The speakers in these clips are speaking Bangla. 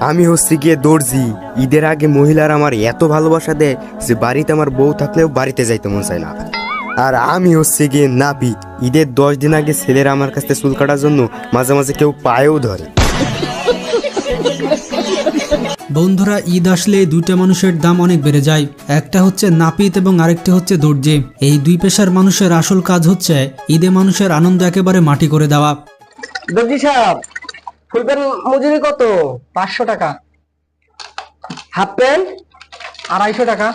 আমি হচ্ছে গিয়ে দর্জি। ঈদের আগে মহিলারা আমার এত ভালোবাসা দেয় যে বাড়িতে আমার বউ থাকলেও বাড়িতে যাইতে মন চায় না। আর আমি হচ্ছে গিয়ে নাপিত। ঈদের 10 দিন আগে ছেলেরা আমার কাছে চুল কাটার জন্য মাঝে মাঝে কেউ পায়েও ধরে। বন্ধুরা, ঈদ আসলে দুইটা মানুষের দাম অনেক বেড়ে যায়। একটা হচ্ছে নাপিত এবং আরেকটি হচ্ছে দর্জি। এই দুই পেশার মানুষের আসল কাজ হচ্ছে ঈদে মানুষের আনন্দ একেবারে মাটি করে দেওয়া। দর্জি সাহেব, ফুল প্যান্ট মজুরি কত? 500 টাকা। হাফ প্যান্ট 250 টাকা।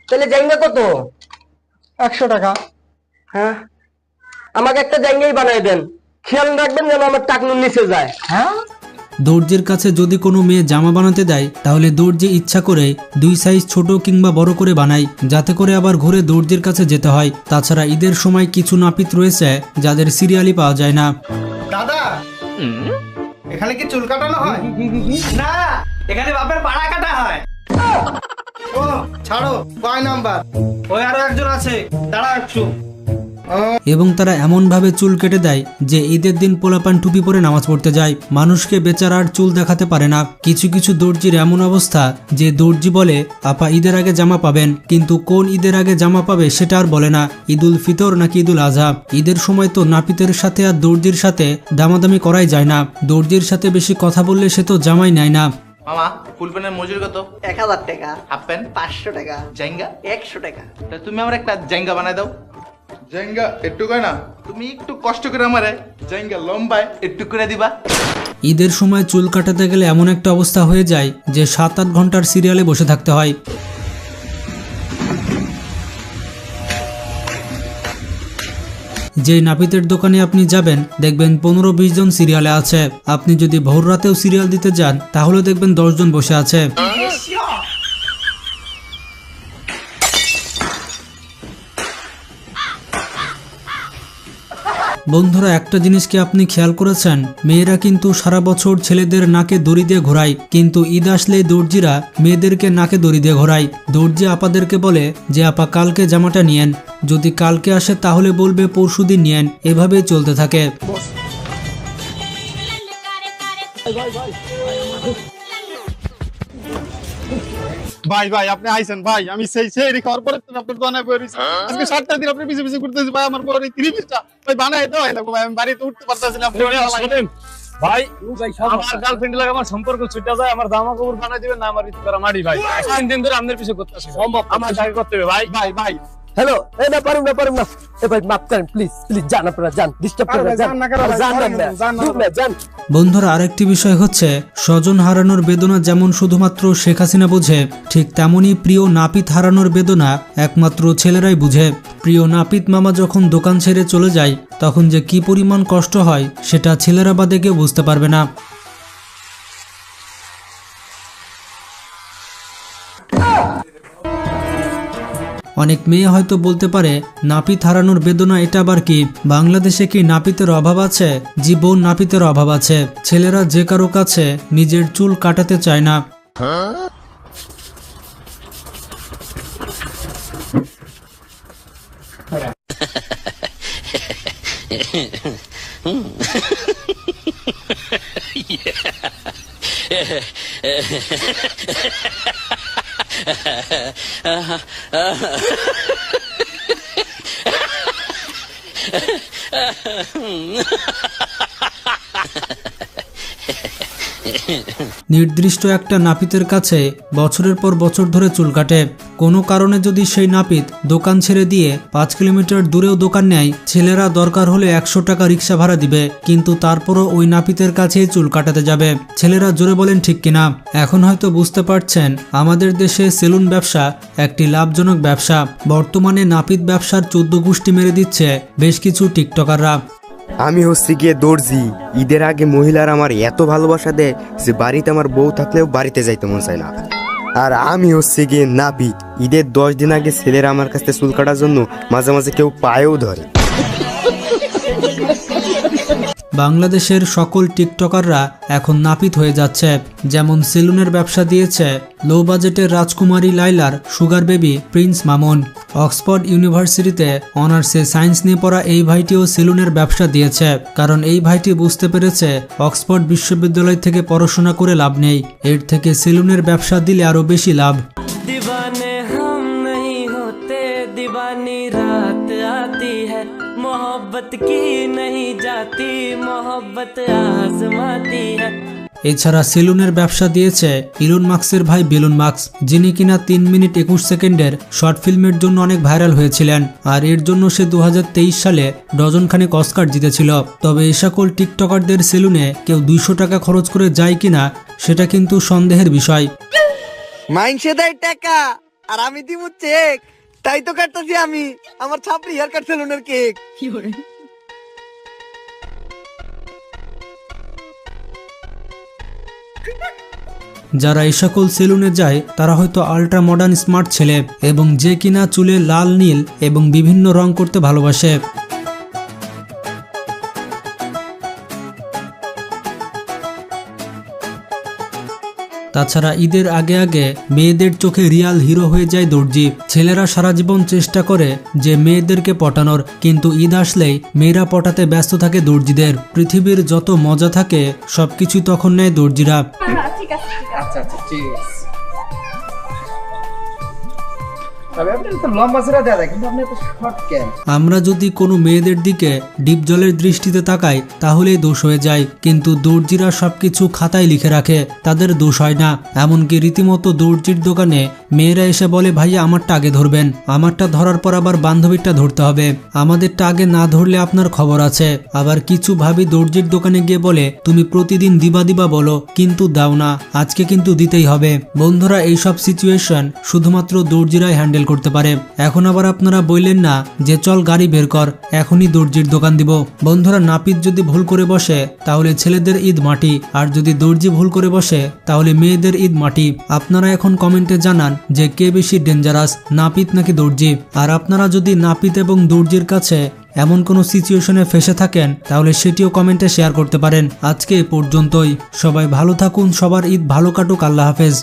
তাহলে জাইঙ্গা কত? 100 টাকা। হ্যাঁ, আমাকে একটা জাইঙ্গাই বানাই দেন, খেয়াল রাখবেন যেন আমার টাকনুর নিচে যায়। হ্যাঁ, দর্জির কাছে যদি কোনো মেয়ে জামা বানাতে দেয় তাহলে দর্জি ইচ্ছা করে 2 সাইজ ছোট কিংবা বড় করে বানায়, যাতে করে আবার ঘুরে দর্জির কাছে যেতে হয়। তাছাড়া ঈদের সময় কিছু নাপিত রয়েছে যাদের সিরিয়ালই পাওয়া যায় না। দাদা, এখানে কি চুল কাটানো হয়? না, এখানে বাপের পাড়া কাটা হয়। ও ছাড়ো, কয় নাম্বার? ওই আরো একজন আছে, দাঁড়া একটু। এবং তারা এমনভাবে চুল কেটে দেয় যে ঈদের দিন পোলাপান টুপি পরে নামাজ পড়তে যায়, মানুষকে বেচারার চুল দেখাতে পারে না। কিছু কিছু দর্জির এমন অবস্থা যে দর্জি বলে আপা ঈদের আগে জামা পাবেন, কিন্তু কোন ঈদের আগে জামা পাবে সেটা আর বলে না। ঈদুল ফিতর নাকি ঈদুল আজহা। ঈদের সময় তো নাপিতের সাথে আর দর্জির সাথে দামাদামি করাই যায় না। দর্জির সাথে বেশি কথা বললে সে তো জামাই নেয় না। মামা, ফুল প্যান্টের মজুরি কত? 1000 টাকা। হাফ প্যান্ট 500 টাকা। জাইঙ্গা 100 টাকা। তা তুমি আমার একটা জাইঙ্গা বানাই দাও। জাইঙ্গা একটু কয় না, তুমি একটু কষ্ট করে আমারে জাইঙ্গা লম্বায় একটু করে দিবা। ঈদের সময় চুল কাটাতে গেলে এমন একটা অবস্থা হয়ে যায় যে 7-8 ঘন্টার সিরিয়ালে বসে থাকতে হয়। যে নাপিতের দোকানে আপনি যাবেন দেখবেন 15-20 জন সিরিয়ালে আছে। আপনি যদি ভোর রাতেও সিরিয়াল দিতে যান তাহলে দেখবেন 10 জন বসে আছে। বন্ধুরা, একটা জিনিস কি আপনি খেয়াল করেছেন? মেয়েরা কিন্তু সারা বছর ছেলেদের নাকে দড়ি দিয়ে ঘোরায়, কিন্তু ঈদ আসলেই দর্জিরা মেয়েদেরকে নাকে দড়ি দিয়ে ঘোরায়। দর্জি আপাদেরকে বলে যে আপা কালকে জামাটা নিয়েন, যদি কালকে আসে তাহলে বলবে পরশুদিন নিয়েন, এভাবেই চলতে থাকে। ভাই ভাই আপনি আইছেন ভাই, আমি সেই রিকভার করে আপনার দোকানে বইছি আজকে 7টা দিন আপনি পিছে পিছে ঘুরতেছি ভাই, আমার পরে 30টা ভাই বানাই দাও না ভাই, আমি বাড়িতে উঠতে পারতাছি না। শুনেন ভাই, আমার গার্লফ্রেন্ড লাগে আমার সম্পর্ক ছুটে যায়, আমার জামা কাপড় বানাই দিবেন না আমার ঈদ করা মারি ভাই। 3 দিন ধরে আপনার পিছে করতেছি, সম্ভব আমার কাছে করতে হবে ভাই। ভাই ভাই হ্যালো, এই না পারুম না। এ ভাই মাফ করেন প্লিজ, যান আপনারা, যান, ডিস্টার্ব করেন না, যান। বন্ধুরা, আরেকটি বিষয় হচ্ছে স্বজন হারানোর বেদনা যেমন শুধুমাত্র শেখ হাসিনা বুঝে, ঠিক তেমনি প্রিয় নাপিত হারানোর বেদনা একমাত্র ছেলেরাই বুঝে। প্রিয় নাপিত মামা যখন দোকান ছেড়ে চলে যায় তখন যে কি পরিমাণ কষ্ট হয় সেটা ছেলেরা বাদে কেউ বুঝতে পারবে না। অনেক মেয়ে হয়তো বলতে পারে নাপিত হারানোর বেদনা এটা আবার কি? বাংলাদেশে কি নাপিতের অভাব আছে? জীবন নাপিতের অভাব আছে। ছেলেরা যে কারো কাছে নিজের চুল কাটাতে চায় না। নির্দিষ্ট একটা নাপিতের কাছে বছরের পর বছর ধরে চুল কাটে। কোনো কারণে যদি সেই নাপিত দোকান ছেড়ে দিয়ে 5 কিলোমিটার দূরেও দোকান নেয়, ছেলেরা দরকার হলে 100 টাকা রিক্সা ভাড়া দিবে, কিন্তু তারপরও ওই নাপিতের কাছেই চুল কাটাতে যাবে। ছেলেরা জোরে বলেন ঠিক কিনা? এখন হয়তো বুঝতে পারছেন আমাদের দেশে সেলুন ব্যবসা একটি লাভজনক ব্যবসা। বর্তমানে নাপিত ব্যবসার 14 গোষ্ঠী মেরে দিচ্ছে বেশ কিছু টিকটকাররা। আমি হচ্ছে গিয়ে দর্জি। ঈদের আগে মহিলারা আমার এত ভালোবাসা দেয় যে বাড়িতে আমার বউ থাকলেও বাড়িতে যাইতে মন চায় না। আর আমি হচ্ছে গিয়ে নাপিত। ঈদের 10 দিন আগে ছেলেরা আমার কাছে চুল কাটার জন্য মাঝে মাঝে কেউ পায়েও ধরে। বাংলাদেশের সকল টিকটকাররা এখন নাপিত হয়ে যাচ্ছে। যেমন সেলুনের ব্যবসা দিয়েছে লো বাজেটের রাজকুমারী লাইলার sugar baby prince Mamun. Oxford ইউনিভার্সিটিতে অনার্সে সায়েন্স নিয়ে পড়া এই ভাইটিও সেলুনের ব্যবসা দিয়েছে, কারণ এই ভাইটি বুঝতে পেরেছে অক্সফোর্ড বিশ্ববিদ্যালয় থেকে পড়াশোনা করে লাভ নেই, এর থেকে সেলুনের ব্যবসা দিলে আরো বেশি লাভ। दीवाने हम नहीं होते, दीवानी रात आती है, मोहब्बत की नहीं जाती, मोहब्बत आजमाती है। এছাড়া সেলুনের ব্যবসা দিয়েছে ইলন মাস্কের ভাই বেলুন মাস্ক, যিনি কিনা 3 মিনিট 21 সেকেন্ডের শর্ট ফিল্মের জন্য অনেক ভাইরাল হয়েছিলেন, আর এর জন্য সে 2023 সালে ডজনখানেক অস্কার জিতেছিল। তবে এই সকল টিকটকারদের সেলুনে কেউ 200 টাকা খরচ করে যায় কিনা সেটা কিন্তু সন্দেহের বিষয়। মাইনসে দেয় টাকা আর আমি দিব চেক, তাই তো কাটতেছি আমি আমার ছাপড়ি হেয়ার কাট সেলুনের কেক। যারা এই সকল সেলুনে যায় তারা হয়তো আল্ট্রা মডার্ন স্মার্ট ছেলে, এবং যে কিনা চুলে লাল নীল এবং বিভিন্ন রং করতে ভালোবাসে। তাছাড়া ঈদের আগে আগে মেয়েদের চোখে রিয়াল হিরো হয়ে যায় দর্জি। ছেলেরা সারা জীবন চেষ্টা করে যে মেয়েদেরকে পটানোর, কিন্তু ঈদ আসলেই মেয়েরা পটাতে ব্যস্ত থাকে দর্জিদের। পৃথিবীর যত মজা থাকে সবকিছু তখন নেয় দর্জিরা। আমরা যদি কোনো মেয়েদের দিকে ডিপ জলের দৃষ্টিতে তাকাই তাহলেই দোষ হয়ে যায়, কিন্তু দর্জিরা সবকিছু খাতায় লিখে রাখে, তাদের দোষ হয় না। এমনকি রীতিমতো দর্জির দোকানে মেয়েরা এসে বলে, ভাইয়া আমারটা আগে ধরবেন, আমারটা ধরার পর আবার বান্ধবীরটা ধরতে হবে, আমাদেরটা আগে না ধরলে আপনার খবর আছে। আবার কিছু ভাবি দর্জির দোকানে গিয়ে বলে, তুমি প্রতিদিন দিবা দিবা বলো কিন্তু দাও না, আজকে কিন্তু দিতেই হবে। বন্ধুরা, এইসব সিচুয়েশন শুধুমাত্র দর্জিরাই হ্যান্ডেল করতে পারে। এখন আবার আপনারা বললেন না যে চল গাড়ি বের কর, এখনই দর্জির দোকান দিব। বন্ধুরা, নাপিত যদি ভুল করে বসে তাহলে ছেলেদের ঈদ মাটি, আর যদি দর্জি ভুল করে বসে তাহলে মেয়েদের ঈদ মাটি। আপনারা এখন কমেন্টে জানান যে কে বেশি ডেঞ্জারাস, নাপিত নাকি দর্জি। আর আপনারা যদি নাপিত এবং দর্জির কাছে এমন কোনো সিচুয়েশনে ফেসে থাকেন তাহলে সেটিও কমেন্টে শেয়ার করতে পারেন। আজকে এ পর্যন্তই, সবাই ভালো থাকুন, সবার ঈদ ভালো কাটুক, আল্লাহ হাফেজ।